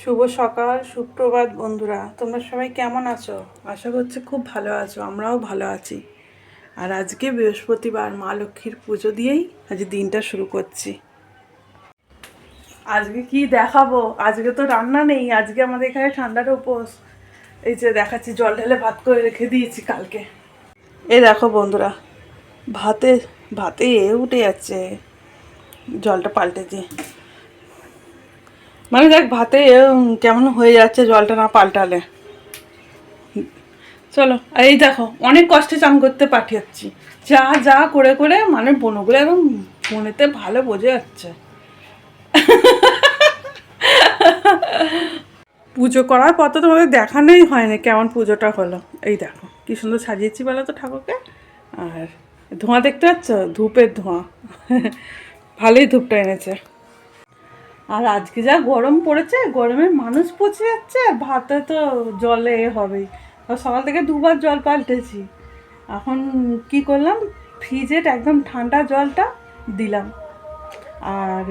শুভ সকাল, সুপ্রভাত বন্ধুরা। তোমরা সবাই কেমন আছো? আশা করছি খুব ভালো আছো, আমরাও ভালো আছি। আর আজকে বৃহস্পতিবার, মা লক্ষ্মীর পুজো দিয়েই আজ দিনটা শুরু করছি। আজকে কি দেখাবো? আজকে তো রান্না নেই, আজকে আমাদের এখানে ঠান্ডার উপোস। এই যে দেখাচ্ছি, জল ঢেলে ভাত করে রেখে দিয়েছি কালকে। এই দেখো বন্ধুরা, ভাতে ভাতে উঠে যাচ্ছে, জলটা পাল্টে দিয়ে। মানে দেখ, ভাতে কেমন হয়ে যাচ্ছে জলটা না পাল্টালে। চলো, এই দেখো অনেক কষ্টে চান করতে পাঠিয়েছি, যা যা করে করে মানে বোনগুলো একদম ফোনেতে ভালো বোঝা যাচ্ছে। পুজো করার পর তো তোমাদের দেখানোই হয়নি কেমন পুজোটা হলো। এই দেখো কি সুন্দর সাজিয়েছি বলো তো ঠাকুরকে। আর ধোঁয়া দেখতে পাচ্ছ? ধূপের ধোঁয়া। ভালোই ধূপটা এনেছে। আর আজকে যা গরম পড়েছে, গরমে মানুষ পচে যাচ্ছে, আর ভাতে তো জলে হবেই। সকাল থেকে দুবার জল পাল্টেছি। এখন কি করলাম, ফ্রিজের একদম ঠান্ডা জলটা দিলাম। আর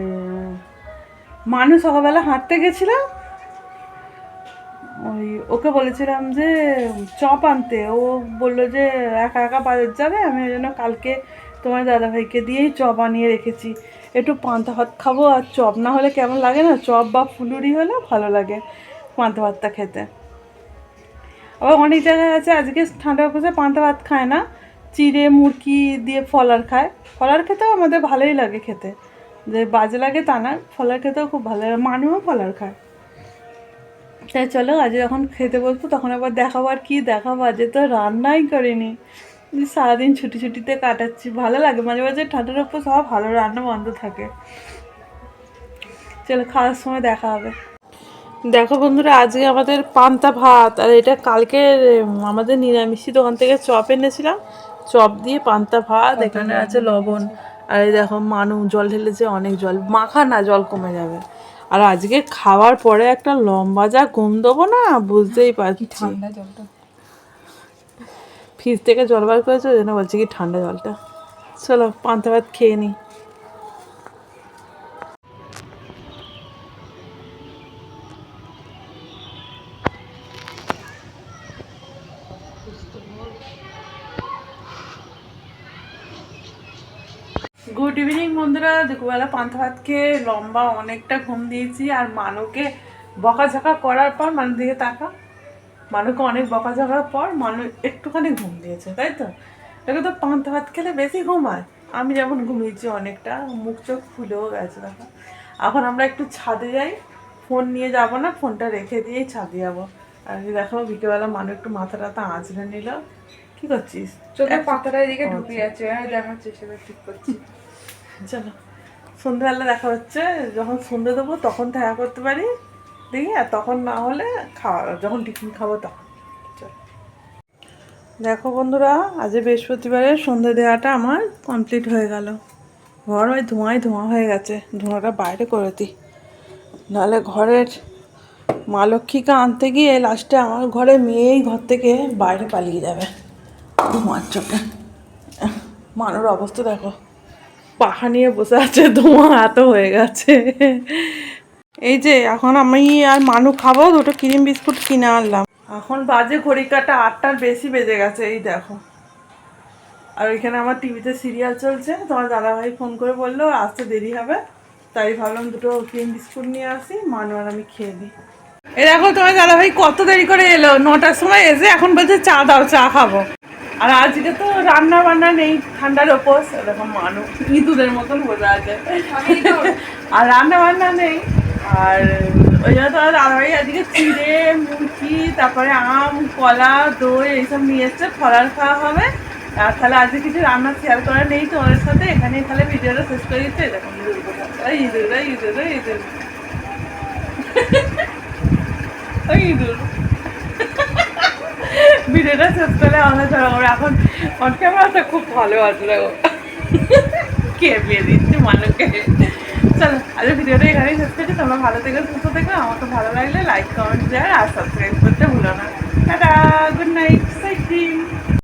মানুষ সকালবেলা হাঁটতে গেছিলাম, ওকে বলেছিলাম যে চপ আনতে। ও বললো যে একা একা বাজার যাবে, আমি ওই জন্য কালকে তোমার দাদাভাইকে দিয়েই চপ আনিয়ে রেখেছি। একটু পান্তা ভাত খাবো, আর চপ না হলে কেমন লাগে না, চপ বা ফুলুরি হলে ভালো লাগে পান্তা ভাতটা খেতে। আবার অনেক জায়গায় আছে আজকে ঠান্ডা উপসে পান্তা ভাত খায় না, চিড়ে মুরকি দিয়ে ফলার খায়। ফলার খেতেও আমাদের ভালোই লাগে খেতে, যে বাজে লাগে তা না, ফলার খেতেও খুব ভালো লাগে, মানুষও ফলার খায়। তাই চলো আজ যখন খেতে বলবো তখন আবার দেখাবো। আর কি দেখাবো, আজ তো রান্নাই করিনি, সারাদিন ছুটি ছুটিতে কাটাচ্ছি। ভালো লাগে মাঝে মাঝে ঠান্ডার উপর সব ভালো রান্না বন্ধ থাকে। চলো খাওয়ার সময় দেখা হবে। দেখো বন্ধুরা, আজকে আমাদের পান্তা ভাত, আর এটা কালকে আমাদের নিরামিষি দোকান থেকে চপ এনেছিলাম, চপ দিয়ে পান্তা ভাত। এখানে আছে লবণ, আর এই দেখো মানু জল ঢেলেছে, অনেক জল মাখা না, জল কমে যাবে। আর আজকে খাওয়ার পরে একটা লম্বা যা ঘুম দেবো না, বুঝতেই পারছি। ফ্রিজ থেকে জল বার করেছে, ওই জন্য বলছি কি ঠান্ডা জলটা। চলো পান্তা ভাত খেয়ে নিই। গুড ইভিনিং বন্ধুরা। দুপুরবেলা পান্তা ভাত খেয়ে লম্বা অনেকটা ঘুম দিয়েছি। আর মানুকে বকাঝকা করার পর, মানুষ দিকে তাকা, মানুকে অনেক বকাঝকার পর মানুষ একটুখানি ঘুম দিয়েছে, তাই তো? দেখো তো পান্তা ভাত খেলে বেশি ঘুমায়। আমি যেমন ঘুমিয়েছি অনেকটা, মুখ চোখ ফুলেও গেছে দেখো। এখন আমরা একটু ছাদে যাই, ফোন নিয়ে যাব না, ফোনটা রেখে দিয়েই ছাদে যাবো। আর দেখো বিকেলবেলা মানুষ একটু মাথা টাথা আঁচড়ে নিল। কি করছিস? চোখের পাতাটা এদিকে ঢুকে যাচ্ছে, দেখাচ্ছে সেটা ঠিক করছি। চলো সন্ধ্যাবেলা দেখা হচ্ছে, যখন সন্ধ্যে দেবো তখন দেখা করতে পারি দেখি, আর তখন না হলে খাওয়া যখন টিফিন খাবো তখন। চলো দেখো বন্ধুরা, আজ বৃহস্পতিবারের সন্ধ্যে দেওয়াটা আমার কমপ্লিট হয়ে গেল। ঘর ওই ধোঁয়ায় ধোঁয়া হয়ে গেছে, ধোঁয়াটা বাইরে করে দিই, নাহলে ঘরের মা লক্ষ্মীকে আনতে গিয়ে লাস্টে আমার ঘরে মেয়েই ঘর থেকে বাইরে পালিয়ে যাবে ধোঁয়ার চোখে। মানুর অবস্থা দেখো, পাখা নিয়ে বসে আছে, ধোঁয়া এত হয়ে গেছে। এই যে এখন আমি আর মানু খাবো, দুটো ক্রিম বিস্কুট কিনে আনলাম। এখন বাজে ঘড়ি কাটা 8টার বেশি বেজে গেছে, এই দেখো। আর ওইখানে আমার টিভিতে সিরিয়াল চলছে, তোমার দাদাভাই ফোন করে বললো আসতে দেরি হবে, তাই ভাবলাম দুটো ক্রিম বিস্কুট নিয়ে আসি, মানু আর আমি খেয়ে দিই। এই দেখো তোমার দাদাভাই কত দেরি করে এলো, 9টার সময় এসে এখন বলছে চা দাও, চা খাবো। আর আজকে তো রান্না বান্না নেই, ঠান্ডার উপোস। এরকম মানুষ ইঁদুরের মতন বোঝা আছে, আর রান্না বান্না নেই। আর ওই জন্য তোমার দাদাভাই আজকে চিড়ে মুরকি, তারপরে আম কলা দই এইসব নিয়ে এসছে, ফলার খাওয়া হবে। আর তাহলে আজকে কিছু রান্না শেয়ার করা নেই তোমাদের সাথে, এখানে তাহলে ভিডিওটা শেষ করে দিচ্ছে। এরকম ইঁদুর ইঁদুর ইঁদুর ইঁদুর ওই ইঁদুর। ভিডিওটা শেষ করে আমরা চলো, এখন অন ক্যামেরাটা খুব ভালো আছে দেখো, কে বিয়ে দিচ্ছে মানুষকে। চলো আজ ভিডিওটা এখানেই শেষ করছি। তোমরা ভালো থেকে সুস্থ থেকো, আমাকে ভালো লাগলে লাইক কমেন্ট শেয়ার আর সাবস্ক্রাইব করতে ভুলো না। Tata, good night, sweet dream.